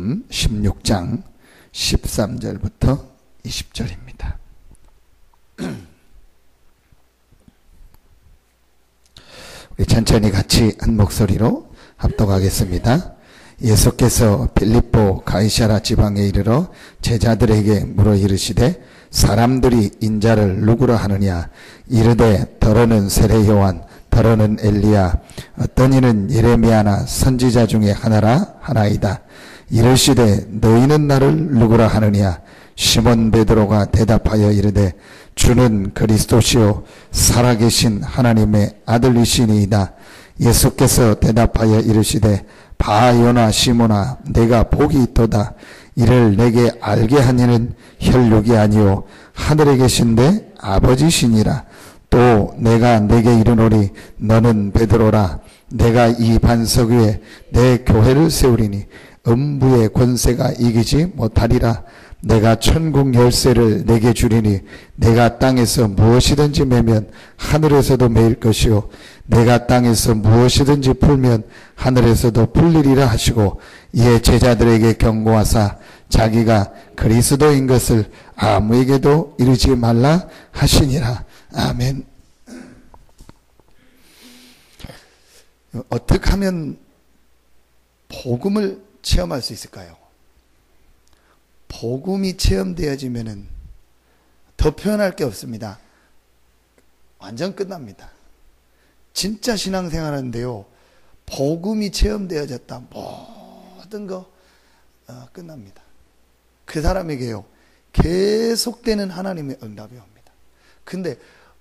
16장 13절부터 20절입니다. 우리 천천히 같이 한 목소리로 합독하겠습니다. 예수께서 빌립보 가이사랴 지방에 이르러 제자들에게 물어 이르시되 사람들이 인자를 누구라 하느냐. 이르되 더러는 세례 요한, 더러는 엘리야, 어떤 이는 예레미야나 선지자 중에 하나라 하나이다. 이르시되 너희는 나를 누구라 하느냐. 시몬 베드로가 대답하여 이르되 주는 그리스도시요 살아계신 하나님의 아들이시니이다. 예수께서 대답하여 이르시되 바요나 시몬아, 내가 복이 있도다. 이를 내게 알게 한 이는 혈육이 아니요 하늘에 계신데 아버지시니라. 또 내가 내게 이르노니 너는 베드로라. 내가 이 반석 위에 내 교회를 세우리니 음부의 권세가 이기지 못하리라. 내가 천국 열쇠를 내게 주리니 내가 땅에서 무엇이든지 매면 하늘에서도 매일 것이요 내가 땅에서 무엇이든지 풀면 하늘에서도 풀리리라 하시고, 이에 제자들에게 경고하사 자기가 그리스도인 것을 아무에게도 이르지 말라 하시니라. 아멘. 어떻게 하면 복음을 체험할 수 있을까요? 복음이 체험되어지면은 더 표현할 게 없습니다. 완전 끝납니다. 진짜 신앙생활 하는데요, 복음이 체험되어졌다, 모든 거 끝납니다. 그 사람에게요 계속되는 하나님의 응답이 옵니다. 근데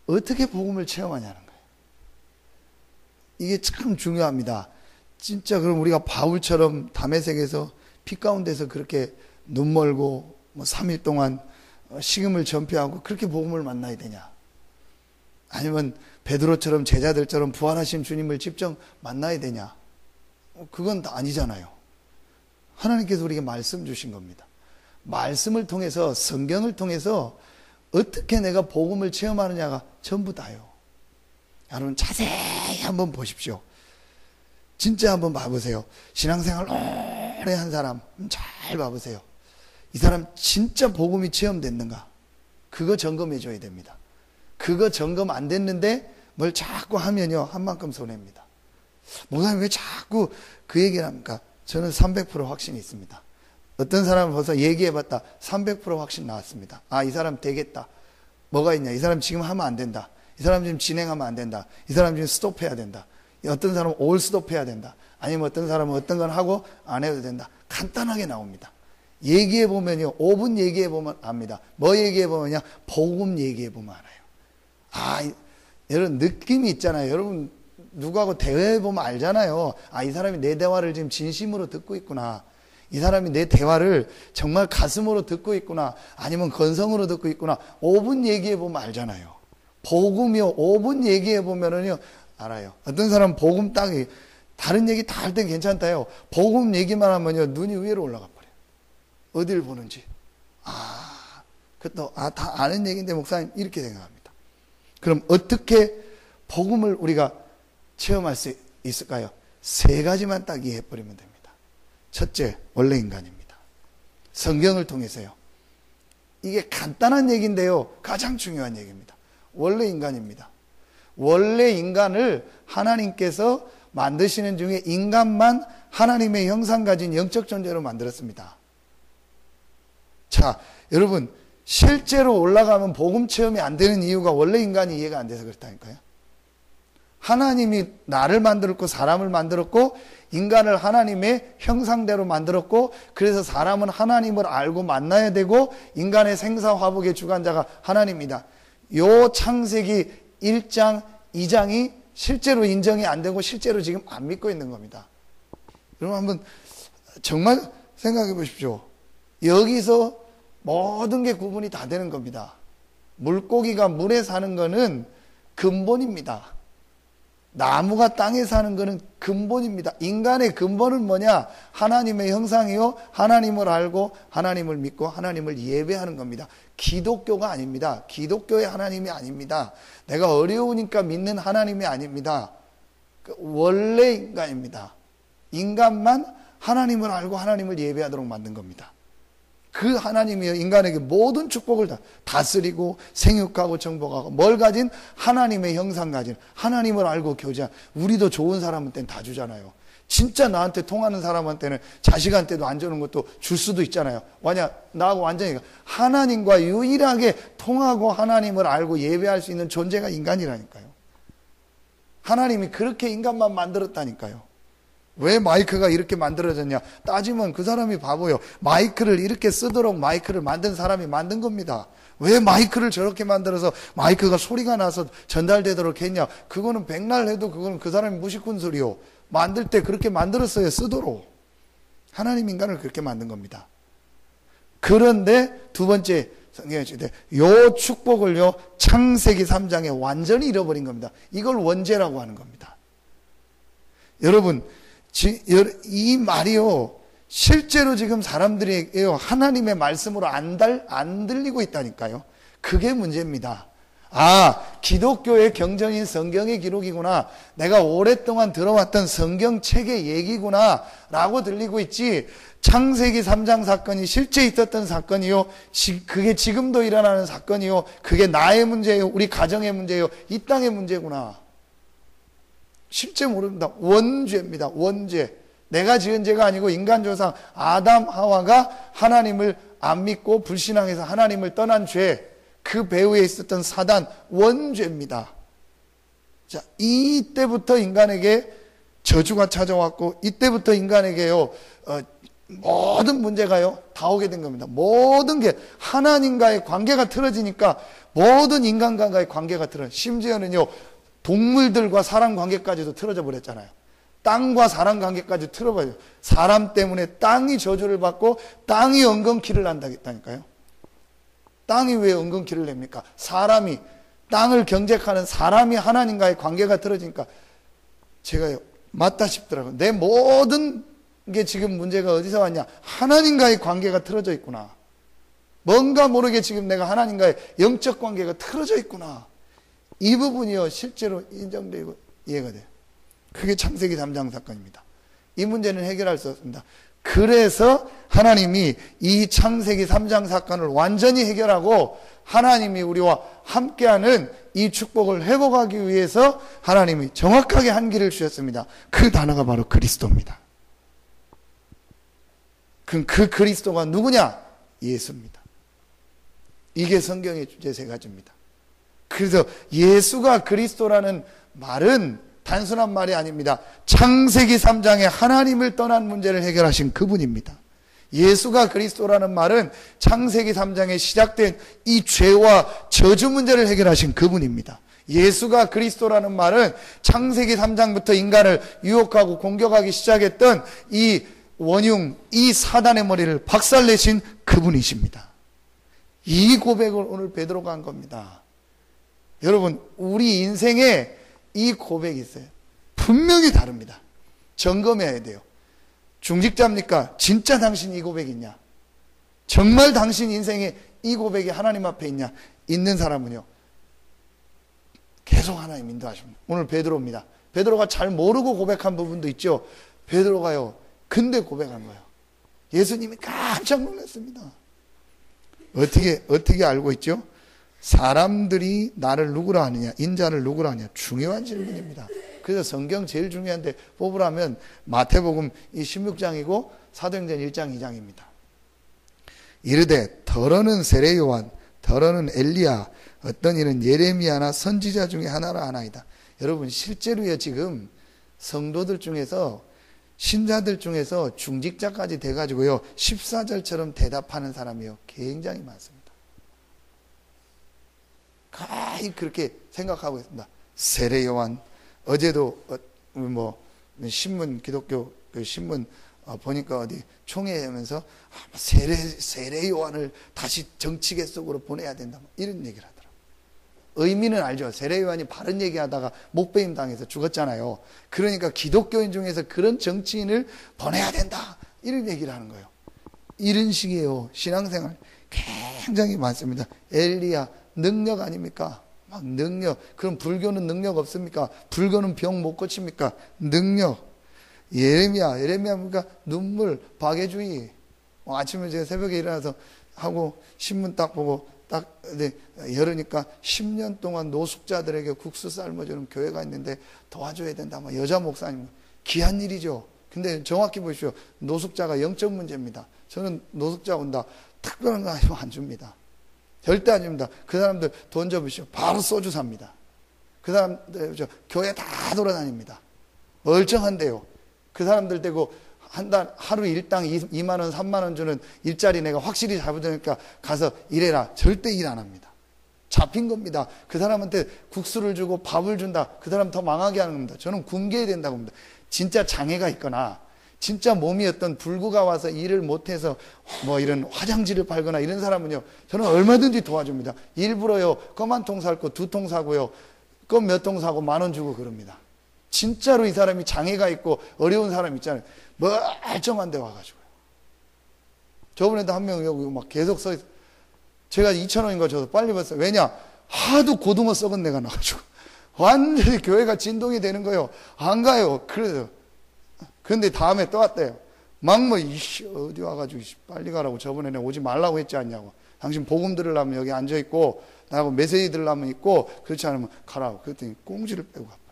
어떻게 복음을 체험하냐는 거예요. 이게 참 중요합니다. 진짜 그럼 우리가 바울처럼 다메섹에서 피 가운데서 그렇게 눈 멀고 3일 동안 식음을 전폐하고 그렇게 복음을 만나야 되냐? 아니면 베드로처럼 제자들처럼 부활하신 주님을 직접 만나야 되냐? 그건 다 아니잖아요. 하나님께서 우리에게 말씀 주신 겁니다. 말씀을 통해서, 성경을 통해서 어떻게 내가 복음을 체험하느냐가 전부 다요. 여러분 자세히 한번 보십시오. 진짜 한번 봐보세요. 신앙생활 오래 한 사람 잘 봐보세요. 이 사람 진짜 복음이 체험됐는가? 그거 점검해 줘야 됩니다. 그거 점검 안 됐는데 뭘 자꾸 하면요 한 만큼 손해입니다. 목사님 왜 자꾸 그 얘기를 합니까? 저는 300% 확신이 있습니다. 어떤 사람을 벌써 얘기해봤다 300% 확신 나왔습니다. 아, 이 사람 되겠다. 뭐가 있냐? 이 사람 지금 하면 안 된다. 이 사람 지금 진행하면 안 된다. 이 사람 지금 스톱해야 된다. 어떤 사람은 올 스톱해야 된다. 아니면 어떤 사람은 어떤 건 하고 안 해도 된다. 간단하게 나옵니다. 얘기해보면요 5분 얘기해보면 압니다. 뭐 얘기해보면요 복음 얘기해보면 알아요. 아, 여러분 느낌이 있잖아요. 여러분 누구하고 대화해보면 알잖아요. 아, 이 사람이 내 대화를 지금 진심으로 듣고 있구나. 이 사람이 내 대화를 정말 가슴으로 듣고 있구나. 아니면 건성으로 듣고 있구나. 5분 얘기해보면 알잖아요. 복음이요 5분 얘기해보면은요 알아요. 어떤 사람은 복음 딱 다른 얘기 다 할 땐 괜찮다요. 복음 얘기만 하면요 눈이 위로 올라가 버려요. 어딜 보는지. 다 아는 얘기인데 목사님 이렇게 생각합니다. 그럼 어떻게 복음을 우리가 체험할 수 있을까요? 3가지만 딱 이해해 버리면 됩니다. 첫째, 원래 인간입니다. 성경을 통해서요. 이게 간단한 얘기인데요 가장 중요한 얘기입니다. 원래 인간입니다. 원래 인간을 하나님께서 만드시는 중에 인간만 하나님의 형상 가진 영적 존재로 만들었습니다. 자, 여러분 실제로 올라가면 복음 체험이 안 되는 이유가 원래 인간이 이해가 안 돼서 그렇다니까요. 하나님이 나를 만들었고 사람을 만들었고 인간을 하나님의 형상대로 만들었고, 그래서 사람은 하나님을 알고 만나야 되고 인간의 생사화복의 주관자가 하나님이다. 요 창세기 1장 2장이 실제로 인정이 안 되고 실제로 지금 안 믿고 있는 겁니다. 여러분 한번 정말 생각해 보십시오. 여기서 모든 게 구분이 다 되는 겁니다. 물고기가 물에 사는 거는 근본입니다. 나무가 땅에 사는 거는 근본입니다. 인간의 근본은 뭐냐? 하나님의 형상이요 하나님을 알고 하나님을 믿고 하나님을 예배하는 겁니다. 기독교가 아닙니다. 기독교의 하나님이 아닙니다. 내가 어려우니까 믿는 하나님이 아닙니다. 원래 인간입니다. 인간만 하나님을 알고 하나님을 예배하도록 만든 겁니다. 그 하나님이 인간에게 모든 축복을 다 다스리고 생육하고 정복하고 뭘 가진? 하나님의 형상 가진, 하나님을 알고 교제한, 우리도 좋은 사람한테는 다 주잖아요. 진짜 나한테 통하는 사람한테는 자식한테도 안 주는 것도 줄 수도 있잖아요. 만약 나하고 완전히 하나님과 유일하게 통하고 하나님을 알고 예배할 수 있는 존재가 인간이라니까요. 하나님이 그렇게 인간만 만들었다니까요. 왜 마이크가 이렇게 만들어졌냐 따지면 그 사람이 바보요. 마이크를 이렇게 쓰도록 마이크를 만든 사람이 만든 겁니다. 왜 마이크를 저렇게 만들어서 마이크가 소리가 나서 전달되도록 했냐? 그거는 백날 해도 그거는 그 사람이 무식군 소리요. 만들 때 그렇게 만들었어요. 쓰도록. 하나님 인간을 그렇게 만든 겁니다. 그런데 두 번째 성경에 주되 요 축복을요 창세기 3장에 완전히 잃어버린 겁니다. 이걸 원죄라고 하는 겁니다. 여러분 이 말이요 실제로 지금 사람들에게요 하나님의 말씀으로 안 들리고 있다니까요. 그게 문제입니다. 아, 기독교의 경전인 성경의 기록이구나, 내가 오랫동안 들어왔던 성경책의 얘기구나 라고 들리고 있지, 창세기 3장 사건이 실제 있었던 사건이요, 그게 지금도 일어나는 사건이요, 그게 나의 문제예요, 우리 가정의 문제예요, 이 땅의 문제구나, 실제 모릅니다. 원죄입니다. 원죄. 내가 지은 죄가 아니고 인간 조상 아담 하와가 하나님을 안 믿고 불신앙해서 하나님을 떠난 죄, 그 배후에 있었던 사단, 원죄입니다. 자, 이때부터 인간에게 저주가 찾아왔고, 이때부터 인간에게요 모든 문제가요 다 오게 된 겁니다. 모든 게 하나님과의 관계가 틀어지니까 모든 인간과의 관계가 심지어는요 동물들과 사람 관계까지도 틀어져 버렸잖아요. 땅과 사람 관계까지 틀어버려요. 사람 때문에 땅이 저주를 받고 땅이 엉겅퀴를 난다니까요. 땅이 왜 엉겅퀴를 냅니까? 사람이, 땅을 경작하는 사람이 하나님과의 관계가 틀어지니까 제가 맞다 싶더라고요. 내 모든 게 지금 문제가 어디서 왔냐? 하나님과의 관계가 틀어져 있구나. 뭔가 모르게 지금 내가 하나님과의 영적 관계가 틀어져 있구나. 이 부분이요 실제로 인정되고 이해가 돼요. 그게 창세기 3장 사건입니다. 이 문제는 해결할 수 없습니다. 그래서 하나님이 이 창세기 3장 사건을 완전히 해결하고 하나님이 우리와 함께하는 이 축복을 회복하기 위해서 하나님이 정확하게 한 길을 주셨습니다. 그 단어가 바로 그리스도입니다. 그 그리스도가 누구냐? 예수입니다. 이게 성경의 주제 세 가지입니다. 그래서 예수가 그리스도라는 말은 단순한 말이 아닙니다. 창세기 3장에 하나님을 떠난 문제를 해결하신 그분입니다. 예수가 그리스도라는 말은 창세기 3장에 시작된 이 죄와 저주 문제를 해결하신 그분입니다. 예수가 그리스도라는 말은 창세기 3장부터 인간을 유혹하고 공격하기 시작했던 이 원흉, 이 사단의 머리를 박살내신 그분이십니다. 이 고백을 오늘 베드로가 한 겁니다. 여러분, 우리 인생에 이 고백이 있어요. 분명히 다릅니다. 점검해야 돼요. 중직자입니까? 진짜 당신 이 고백이 있냐? 정말 당신 인생에 이 고백이 하나님 앞에 있냐? 있는 사람은요 계속 하나님 인도하십니다. 오늘 베드로입니다. 베드로가 잘 모르고 고백한 부분도 있죠. 베드로가요 근데 고백한 거예요. 예수님이 깜짝 놀랐습니다. 어떻게 알고 있죠? 사람들이 나를 누구라 하느냐, 인자를 누구라 하느냐, 중요한 질문입니다. 그래서 성경 제일 중요한데 뽑으라면 마태복음 이 16장이고 사도행전 1장 2장입니다. 이르되 더러는 세례 요한, 더러는 엘리야, 어떤 이는 예레미야나 선지자 중에 하나라 하나이다. 여러분 실제로요 지금 성도들 중에서 신자들 중에서 중직자까지 돼가지고요 14절처럼 대답하는 사람이요 굉장히 많습니다. 가히 그렇게 생각하고 있습니다. 세례 요한, 어제도 신문, 기독교 그 신문 보니까 어디 총회하면서 세례 요한을 다시 정치계 속으로 보내야 된다 이런 얘기를 하더라고요. 의미는 알죠. 세례 요한이 바른 얘기하다가 목배임 당해서 죽었잖아요. 그러니까 기독교인 중에서 그런 정치인을 보내야 된다 이런 얘기를 하는 거예요. 이런 식이에요. 신앙생활 굉장히 많습니다. 엘리야 능력 아닙니까? 막 능력. 그럼 불교는 능력 없습니까? 불교는 병 못 고칩니까? 능력. 예레미야 그러니까 눈물, 박해주의. 아침에 제가 새벽에 일어나서 하고 신문 딱 보고 딱 열으니까 10년 동안 노숙자들에게 국수 삶아주는 교회가 있는데 도와줘야 된다. 여자 목사님, 귀한 일이죠. 근데 정확히 보십시오. 노숙자가 영적 문제입니다. 저는 노숙자 온다. 특별한 거 아니면 안 줍니다. 절대 안 줍니다. 그 사람들 돈 접으시오. 바로 소주 삽니다. 그 사람들 교회 다 돌아다닙니다. 멀쩡한데요. 그 사람들 되고 한 달 하루 일당 2만 원, 3만 원 주는 일자리 내가 확실히 잡으니까 가서 일해라. 절대 일 안 합니다. 잡힌 겁니다. 그 사람한테 국수를 주고 밥을 준다. 그 사람 더 망하게 하는 겁니다. 저는 굶겨야 된다고 봅니다. 진짜 장애가 있거나 진짜 몸이 어떤 불구가 와서 일을 못해서 이런 화장지를 팔거나 이런 사람은요, 저는 얼마든지 도와줍니다. 일부러요, 껌 한 통 사고 2통 사고요, 껌 몇 통 사고 10,000원 주고 그럽니다. 진짜로 이 사람이 장애가 있고 어려운 사람 있잖아요. 멀쩡한 데 와가지고요. 저번에도 한 명 여기 막 계속 서 있어. 제가 2,000원인가 줘서 빨리 봤어요. 왜냐? 하도 고등어 썩은 내가 나가지고. 완전히 교회가 진동이 되는 거예요. 안 가요. 그래서. 근데 다음에 또 왔대요. 어디 와가지고 빨리 가라고. 저번에는 오지 말라고 했지 않냐고. 당신 복음 들으려면 여기 앉아있고, 나하고 메시지 들으려면 있고, 그렇지 않으면 가라고. 그랬더니 꽁지를 빼고 가버려.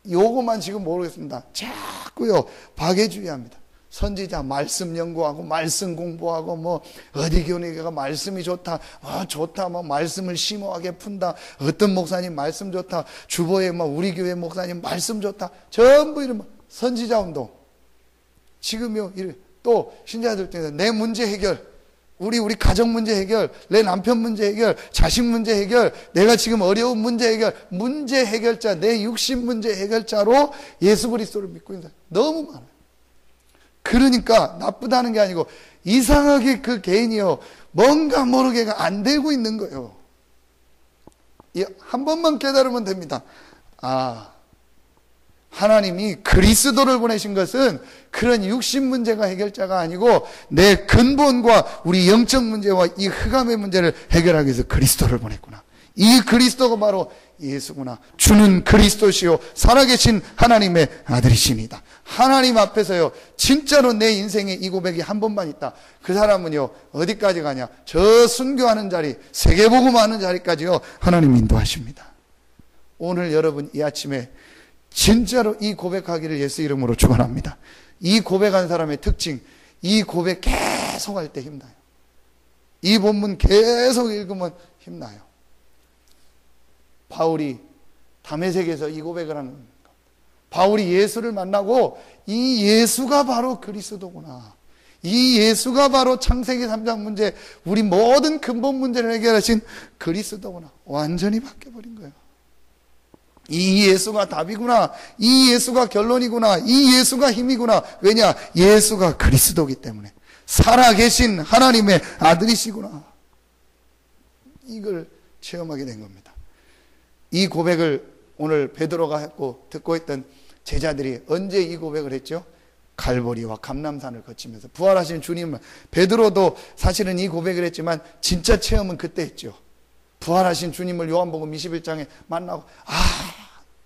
요거만 지금 모르겠습니다. 자꾸요, 박해주의합니다. 선지자 말씀 연구하고 말씀 공부하고 어디 교회가 말씀이 좋다, 좋다, 말씀을 심오하게 푼다, 어떤 목사님 말씀 좋다, 주보에 우리 교회 목사님 말씀 좋다, 전부 이런 선지자 운동. 지금요, 또 신자들 중에서 내 문제 해결, 우리 가정 문제 해결, 내 남편 문제 해결, 자식 문제 해결, 내가 지금 어려운 문제 해결, 문제 해결자, 내 육신 문제 해결자로 예수 그리스도를 믿고 있는 사람 너무 많아요. 그러니까 나쁘다는 게 아니고 이상하게 그 개인이요, 뭔가 모르게가 안 되고 있는 거예요. 한 번만 깨달으면 됩니다. 하나님이 그리스도를 보내신 것은 그런 육신 문제가 해결자가 아니고 내 근본과 우리 영적 문제와 이 흑암의 문제를 해결하기 위해서 그리스도를 보냈구나. 이 그리스도가 바로 예수구나. 주는 그리스도시요 살아계신 하나님의 아들이십니다. 하나님 앞에서요, 진짜로 내 인생에 이 고백이 한 번만 있다. 그 사람은요, 어디까지 가냐? 저 순교하는 자리, 세계복음하는 자리까지요, 하나님 인도하십니다. 오늘 여러분 이 아침에 진짜로 이 고백하기를 예수 이름으로 축원합니다. 이 고백한 사람의 특징, 이 고백 계속 할 때 힘나요. 이 본문 계속 읽으면 힘나요. 바울이 다메섹에서 이 고백을 하는 겁니다. 바울이 예수를 만나고 이 예수가 바로 그리스도구나. 이 예수가 바로 창세기 3장 문제, 우리 모든 근본 문제를 해결하신 그리스도구나. 완전히 바뀌어버린 거예요. 이 예수가 답이구나. 이 예수가 결론이구나. 이 예수가 힘이구나. 왜냐? 예수가 그리스도이기 때문에. 살아계신 하나님의 아들이시구나. 이걸 체험하게 된 겁니다. 이 고백을 오늘 베드로가 했고 듣고 있던 제자들이 언제 이 고백을 했죠? 갈보리와 감람산을 거치면서 부활하신 주님을. 베드로도 사실은 이 고백을 했지만 진짜 체험은 그때 했죠. 부활하신 주님을 요한복음 21장에 만나고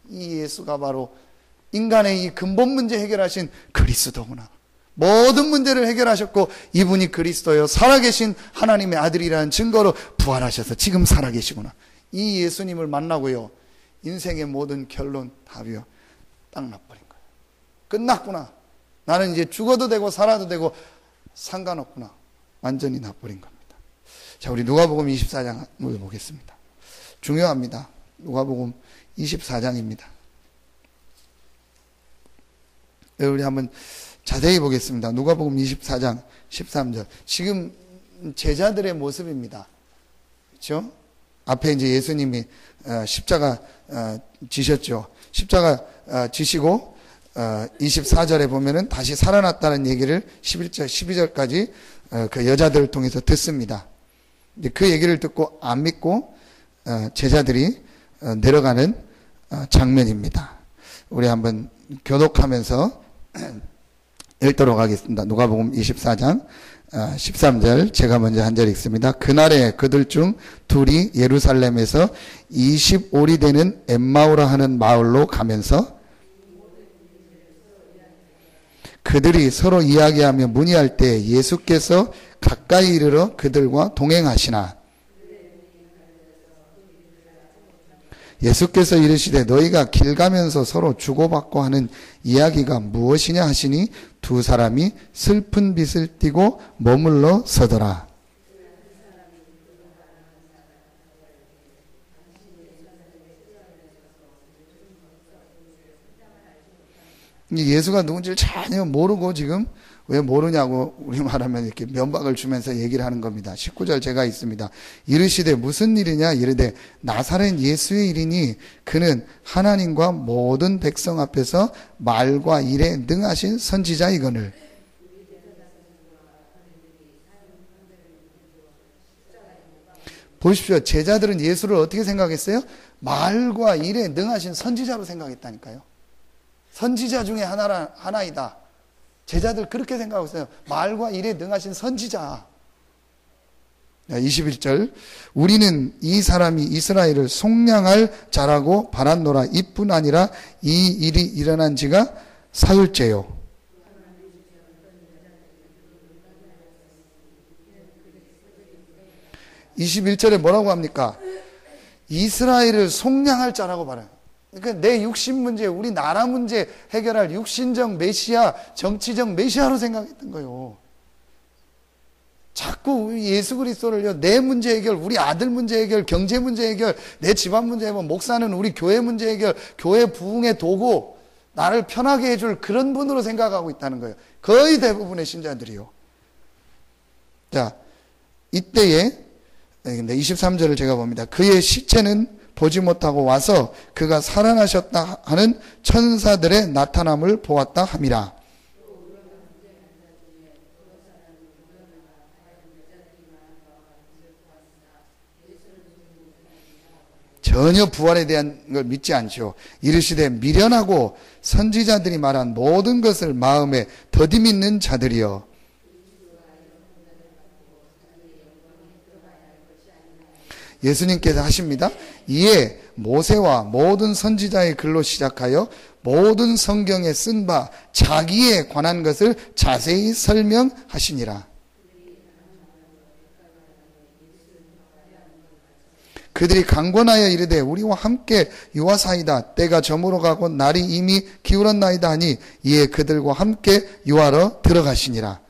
이 예수가 바로 인간의 이 근본 문제 해결하신 그리스도구나. 모든 문제를 해결하셨고 이분이 그리스도요 살아계신 하나님의 아들이라는 증거로 부활하셔서 지금 살아계시구나. 이 예수님을 만나고요, 인생의 모든 결론 답이요 딱 나버린 거예요. 끝났구나. 나는 이제 죽어도 되고 살아도 되고 상관없구나. 완전히 나버린 겁니다. 자, 우리 누가복음 24장 보겠습니다. 중요합니다. 누가복음 24장입니다. 우리 한번 자세히 보겠습니다. 누가복음 24장 13절. 지금 제자들의 모습입니다. 그렇죠? 앞에 이제 예수님이 십자가 지셨죠. 십자가 지시고 24절에 보면은 다시 살아났다는 얘기를 11절, 12절까지 그 여자들을 통해서 듣습니다. 그 얘기를 듣고 안 믿고 제자들이 내려가는 장면입니다. 우리 한번 교독하면서 읽도록 하겠습니다. 누가복음 24장 13절 제가 먼저 한 절 읽습니다. 그날에 그들 중 둘이 예루살렘에서 25리 되는 엠마오라 하는 마을로 가면서 그들이 서로 이야기하며 문의할 때 예수께서 가까이 이르러 그들과 동행하시나 예수께서 이르시되 너희가 길 가면서 서로 주고받고 하는 이야기가 무엇이냐 하시니 두 사람이 슬픈 빛을 띠고 머물러 서더라. 예수가 누군지를 전혀 모르고 지금 왜 모르냐고 우리 말하면 이렇게 면박을 주면서 얘기를 하는 겁니다. 19절 제가 있습니다. 이르시되 무슨 일이냐 이르되 나사렛 예수의 일이니 그는 하나님과 모든 백성 앞에서 말과 일에 능하신 선지자이거늘. 보십시오. 제자들은 예수를 어떻게 생각했어요? 말과 일에 능하신 선지자로 생각했다니까요. 선지자 중에 하나이다. 제자들 그렇게 생각하고 있어요. 말과 일에 능하신 선지자. 21절 우리는 이 사람이 이스라엘을 속량할 자라고 바랐노라. 이뿐 아니라 이 일이 일어난 지가 사흘째요. 21절에 뭐라고 합니까? 이스라엘을 속량할 자라고 말해요. 그러니까 내 육신 문제, 우리 나라 문제 해결할 육신적 메시아, 정치적 메시아로 생각했던 거예요. 자꾸 예수 그리스도를요, 내 문제 해결, 우리 아들 문제 해결, 경제 문제 해결, 내 집안 문제 해결, 목사는 우리 교회 문제 해결, 교회 부흥의 도구, 나를 편하게 해줄 그런 분으로 생각하고 있다는 거예요. 거의 대부분의 신자들이요. 자, 이때에 23절을 제가 봅니다. 그의 시체는 보지 못하고 와서 그가 살아나셨다 하는 천사들의 나타남을 보았다 함이라. 전혀 부활에 대한 걸 믿지 않죠. 이르시되 미련하고 선지자들이 말한 모든 것을 마음에 더디 믿는 자들이여. 예수님께서 하십니다. 이에 모세와 모든 선지자의 글로 시작하여 모든 성경에 쓴 바 자기에 관한 것을 자세히 설명하시니라. 그들이 강권하여 이르되 우리와 함께 유하사이다. 때가 저물어 가고 날이 이미 기울었나이다 하니 이에 그들과 함께 유하러 들어가시니라.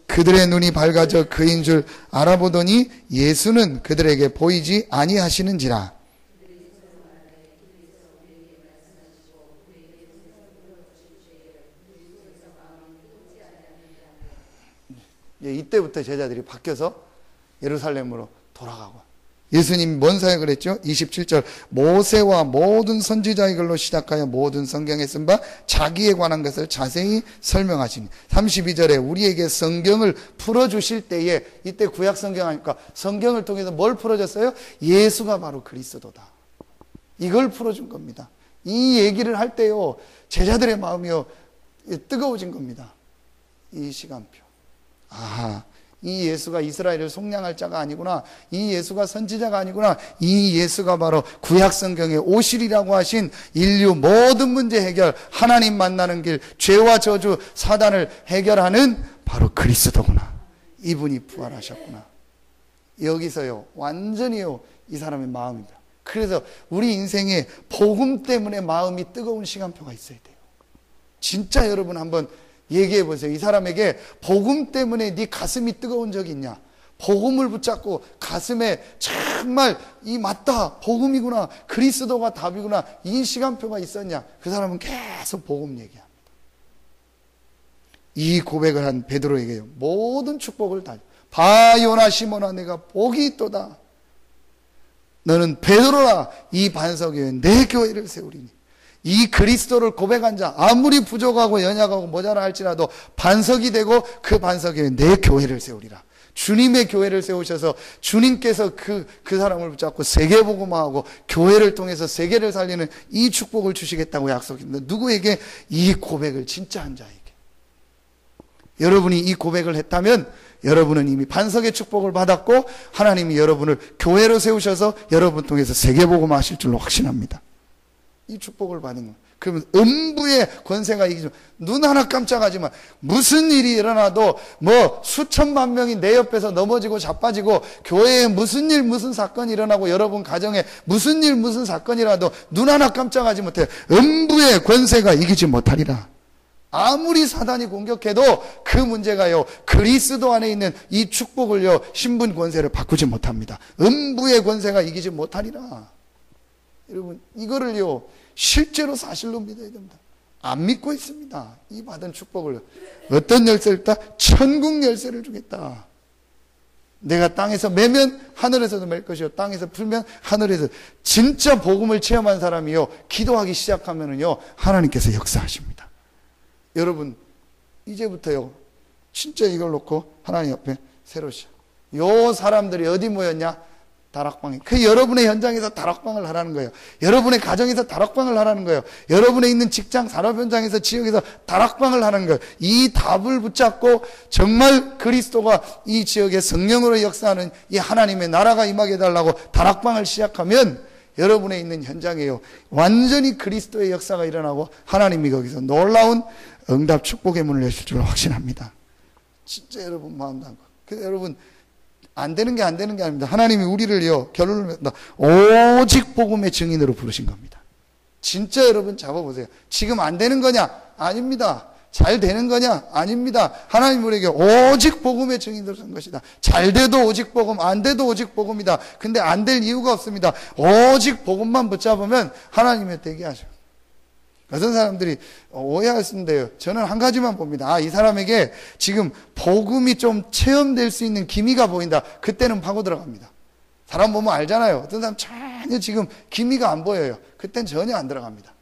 그들의 눈이 밝아져 그인 줄 알아보더니 예수는 그들에게 보이지 아니하시는지라. 이때부터 제자들이 바뀌어서 예루살렘으로 돌아가고, 예수님이 뭔 사역을 했죠? 27절 모세와 모든 선지자의 글로 시작하여 모든 성경에 쓴 바 자기에 관한 것을 자세히 설명하시니. 32절에 우리에게 성경을 풀어주실 때에, 이때 구약 성경 하니까 성경을 통해서 뭘 풀어줬어요? 예수가 바로 그리스도다, 이걸 풀어준 겁니다. 이 얘기를 할 때요, 제자들의 마음이요 뜨거워진 겁니다. 이 시간표, 아하, 이 예수가 이스라엘을 속량할 자가 아니구나, 이 예수가 선지자가 아니구나, 이 예수가 바로 구약 성경에 오시리라고 하신 인류 모든 문제 해결, 하나님 만나는 길, 죄와 저주, 사단을 해결하는 바로 그리스도구나, 이분이 부활하셨구나. 여기서요 완전히요 이 사람의 마음입니다. 그래서 우리 인생에 복음 때문에 마음이 뜨거운 시간표가 있어야 돼요. 진짜 여러분 한번 얘기해 보세요. 이 사람에게 복음 때문에 네 가슴이 뜨거운 적이 있냐? 복음을 붙잡고 가슴에 정말 이 맞다, 복음이구나, 그리스도가 답이구나, 이 시간표가 있었냐? 그 사람은 계속 복음 얘기합니다. 이 고백을 한 베드로에게요 모든 축복을 다, 바요나 시몬아 내가 복이 있도다. 너는 베드로라, 이 반석 위에 내 교회를 세우리니. 이 그리스도를 고백한 자, 아무리 부족하고 연약하고 모자라 할지라도 반석이 되고 그 반석 위에 내 교회를 세우리라. 주님의 교회를 세우셔서 주님께서 그 사람을 붙잡고 세계복음화하고 교회를 통해서 세계를 살리는 이 축복을 주시겠다고 약속했는데, 누구에게? 이 고백을 진짜 한 자에게. 여러분이 이 고백을 했다면 여러분은 이미 반석의 축복을 받았고 하나님이 여러분을 교회로 세우셔서 여러분 통해서 세계복음화 하실 줄로 확신합니다. 이 축복을 받은 거예요. 그러면 음부의 권세가 이기죠. 눈 하나 깜짝하지만 무슨 일이 일어나도 뭐 수천만 명이 내 옆에서 넘어지고 자빠지고 교회에 무슨 일 무슨 사건이 일어나고 여러분 가정에 무슨 일 무슨 사건이라도 눈 하나 깜짝하지 못해. 음부의 권세가 이기지 못하리라. 아무리 사단이 공격해도 그 문제가요, 그리스도 안에 있는 이 축복을요, 신분 권세를 바꾸지 못합니다. 음부의 권세가 이기지 못하리라. 여러분, 이거를요, 실제로 사실로 믿어야 됩니다. 안 믿고 있습니다. 이 받은 축복을. 어떤 열쇠를 줬다? 천국 열쇠를 주겠다. 내가 땅에서 매면 하늘에서도 맬 것이요, 땅에서 풀면 하늘에서. 진짜 복음을 체험한 사람이요, 기도하기 시작하면은요, 하나님께서 역사하십니다. 여러분, 이제부터요, 진짜 이걸 놓고 하나님 옆에 새로 시작. 요 사람들이 어디 모였냐? 다락방에. 그 여러분의 현장에서 다락방을 하라는 거예요. 여러분의 가정에서 다락방을 하라는 거예요. 여러분의 있는 직장, 산업 현장에서, 지역에서 다락방을 하는 거예요. 이 답을 붙잡고 정말 그리스도가 이 지역에 성령으로 역사하는 이 하나님의 나라가 임하게 해달라고 다락방을 시작하면 여러분의 있는 현장에요, 완전히 그리스도의 역사가 일어나고 하나님이 거기서 놀라운 응답 축복의 문을 여실 줄 확신합니다. 진짜 여러분 마음 담고. 그래서 여러분, 안 되는 게 아닙니다. 하나님이 우리를요, 결론을 맺다. 오직 복음의 증인으로 부르신 겁니다. 진짜 여러분 잡아보세요. 지금 안 되는 거냐? 아닙니다. 잘 되는 거냐? 아닙니다. 하나님 우리에게 오직 복음의 증인으로 산 것이다. 잘 돼도 오직 복음, 안 돼도 오직 복음이다. 근데 안 될 이유가 없습니다. 오직 복음만 붙잡으면 하나님의 되게 하셔. 어떤 사람들이 오해하시는데요. 저는 한 가지만 봅니다. 아, 이 사람에게 지금 복음이 좀 체험될 수 있는 기미가 보인다. 그때는 파고 들어갑니다. 사람 보면 알잖아요. 어떤 사람 전혀 지금 기미가 안 보여요. 그땐 전혀 안 들어갑니다.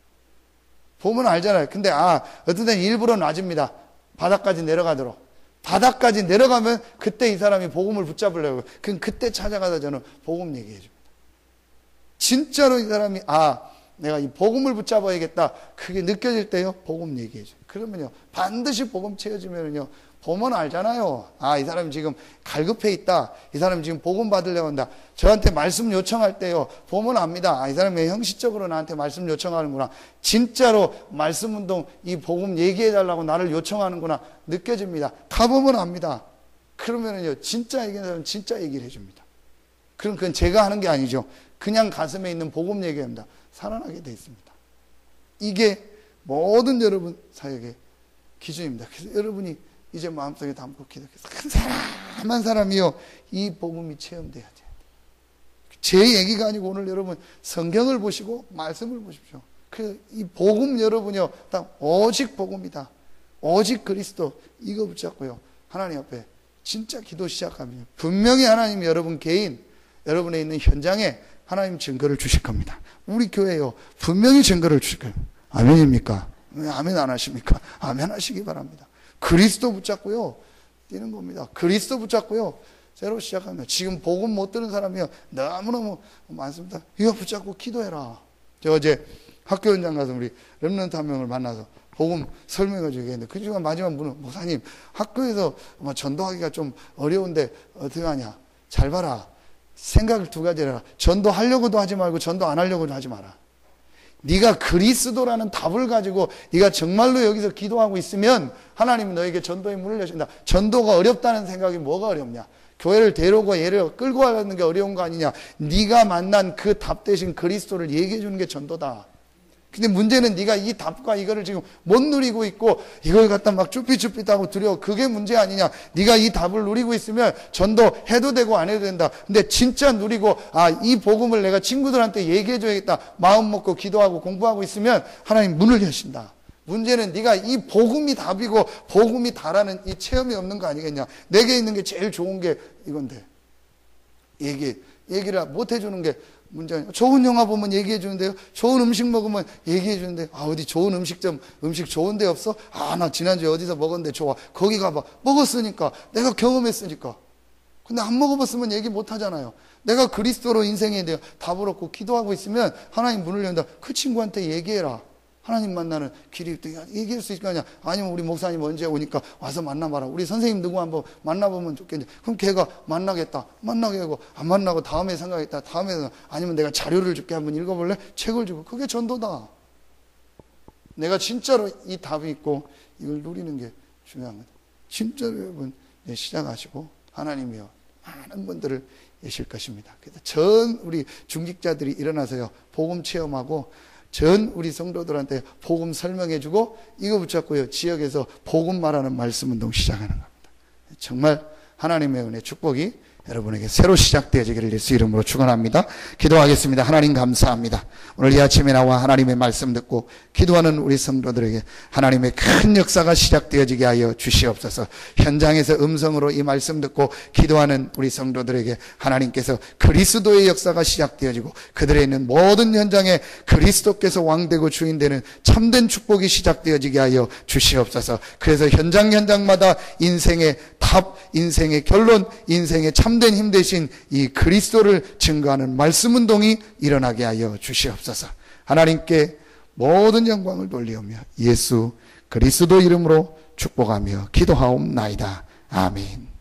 보면 알잖아요. 근데 어떤 데는 일부러 놔줍니다. 바닥까지 내려가도록. 바닥까지 내려가면 그때 이 사람이 복음을 붙잡으려고. 그럼 그때 찾아가서 저는 복음 얘기해 줍니다. 진짜로 이 사람이 내가 이 복음을 붙잡아야겠다. 그게 느껴질 때요, 복음 얘기해줘. 그러면요, 반드시 복음 채워지면요, 보면 알잖아요. 이 사람이 지금 갈급해 있다. 이 사람이 지금 복음 받으려고 한다. 저한테 말씀 요청할 때요, 보면 압니다. 이 사람이 형식적으로 나한테 말씀 요청하는구나. 진짜로 말씀 운동, 이 복음 얘기해달라고 나를 요청하는구나. 느껴집니다. 가보면 압니다. 그러면은요, 진짜 얘기하는 사람은 진짜 얘기를 해줍니다. 그럼 그건 제가 하는 게 아니죠. 그냥 가슴에 있는 복음 얘기합니다. 살아나게 되어 있습니다. 이게 모든 여러분 사역의 기준입니다. 그래서 여러분이 이제 마음속에 담고 기도해서 한 사람 한 사람이요, 이 복음이 체험돼야 돼요. 제 얘기가 아니고 오늘 여러분 성경을 보시고 말씀을 보십시오. 이 복음 여러분이요, 딱 오직 복음이다. 오직 그리스도, 이거 붙잡고요, 하나님 앞에 진짜 기도 시작하면 분명히 하나님이 여러분 개인, 여러분의 있는 현장에 하나님 증거를 주실 겁니다. 우리 교회요, 분명히 증거를 주실 거예요. 아멘입니까? 왜 아멘 안 하십니까? 아멘 하시기 바랍니다. 그리스도 붙잡고요, 뛰는 겁니다. 그리스도 붙잡고요, 새로 시작합니다. 지금 복음 못 들은 사람이요, 너무너무 많습니다. 이거 붙잡고 기도해라. 제가 어제 학교 현장 가서 우리 렘넌트 한 명을 만나서 복음 설명해주게 했는데, 그 중간 마지막 분은, 목사님, 학교에서 전도하기가 좀 어려운데 어떻게 하냐? 잘 봐라. 생각을 두 가지를 해라. 전도하려고도 하지 말고 전도 안 하려고도 하지 마라. 네가 그리스도라는 답을 가지고 네가 정말로 여기서 기도하고 있으면 하나님이 너에게 전도의 문을 여신다. 전도가 어렵다는 생각이 뭐가 어렵냐? 교회를 데려오고 얘를 끌고 가는 게 어려운 거 아니냐? 네가 만난 그 답 대신 그리스도를 얘기해 주는 게 전도다. 근데 문제는 네가 이 답과 이거를 지금 못 누리고 있고 이걸 갖다 막 쭈삣쭈삣하고 두려워. 그게 문제 아니냐. 네가 이 답을 누리고 있으면 전도해도 되고 안 해도 된다. 근데 진짜 누리고 이 복음을 내가 친구들한테 얘기해 줘야겠다. 마음 먹고 기도하고 공부하고 있으면 하나님 문을 여신다. 문제는 네가 이 복음이 답이고 복음이 다라는 이 체험이 없는 거 아니겠냐. 내게 있는 게 제일 좋은 게 이건데 얘기를 못 해주는 게 문제. 좋은 영화 보면 얘기해 주는데요. 좋은 음식 먹으면 얘기해 주는데, 어디 좋은 음식점, 음식 좋은 데 없어? 나 지난주에 어디서 먹었는데 좋아. 거기 가봐. 먹었으니까. 내가 경험했으니까. 근데 안 먹어봤으면 얘기 못 하잖아요. 내가 그리스도로 인생에 대해 답을 얻고 기도하고 있으면 하나님 문을 연다. 그 친구한테 얘기해라. 하나님 만나는 길이 이길 수 있을 거 아니야. 아니면 우리 목사님 언제 오니까 와서 만나봐라. 우리 선생님 누구 한번 만나보면 좋겠는데. 그럼 걔가 만나겠다. 만나게 하고 안 만나고 다음에 생각했다. 다음에 아니면 내가 자료를 줄게 한번 읽어볼래? 책을 주고. 그게 전도다. 내가 진짜로 이 답이 있고 이걸 누리는 게 중요한 거다. 진짜로 여러분 시작하시고 하나님이요 많은 분들을 예실 것입니다. 그래서 전 우리 중직자들이 일어나서요 복음 체험하고 전 우리 성도들한테 복음 설명해주고 이거 붙잡고요 지역에서 복음 말하는 말씀 운동 시작하는 겁니다. 정말 하나님의 은혜 축복이 여러분에게 새로 시작되어지기를 예수 이름으로 축원합니다. 기도하겠습니다. 하나님 감사합니다. 오늘 이 아침에 나와 하나님의 말씀 듣고 기도하는 우리 성도들에게 하나님의 큰 역사가 시작되어지게 하여 주시옵소서. 현장에서 음성으로 이 말씀 듣고 기도하는 우리 성도들에게 하나님께서 그리스도의 역사가 시작되어지고 그들에 있는 모든 현장에 그리스도께서 왕되고 주인되는 참된 축복이 시작되어지게 하여 주시옵소서. 그래서 현장마다 인생의 답, 인생의 결론, 인생의 참된 힘 대신 이 그리스도를 증거하는 말씀 운동이 일어나게 하여 주시옵소서. 하나님께 모든 영광을 돌리오며 예수 그리스도 이름으로 축복하며 기도하옵나이다. 아멘.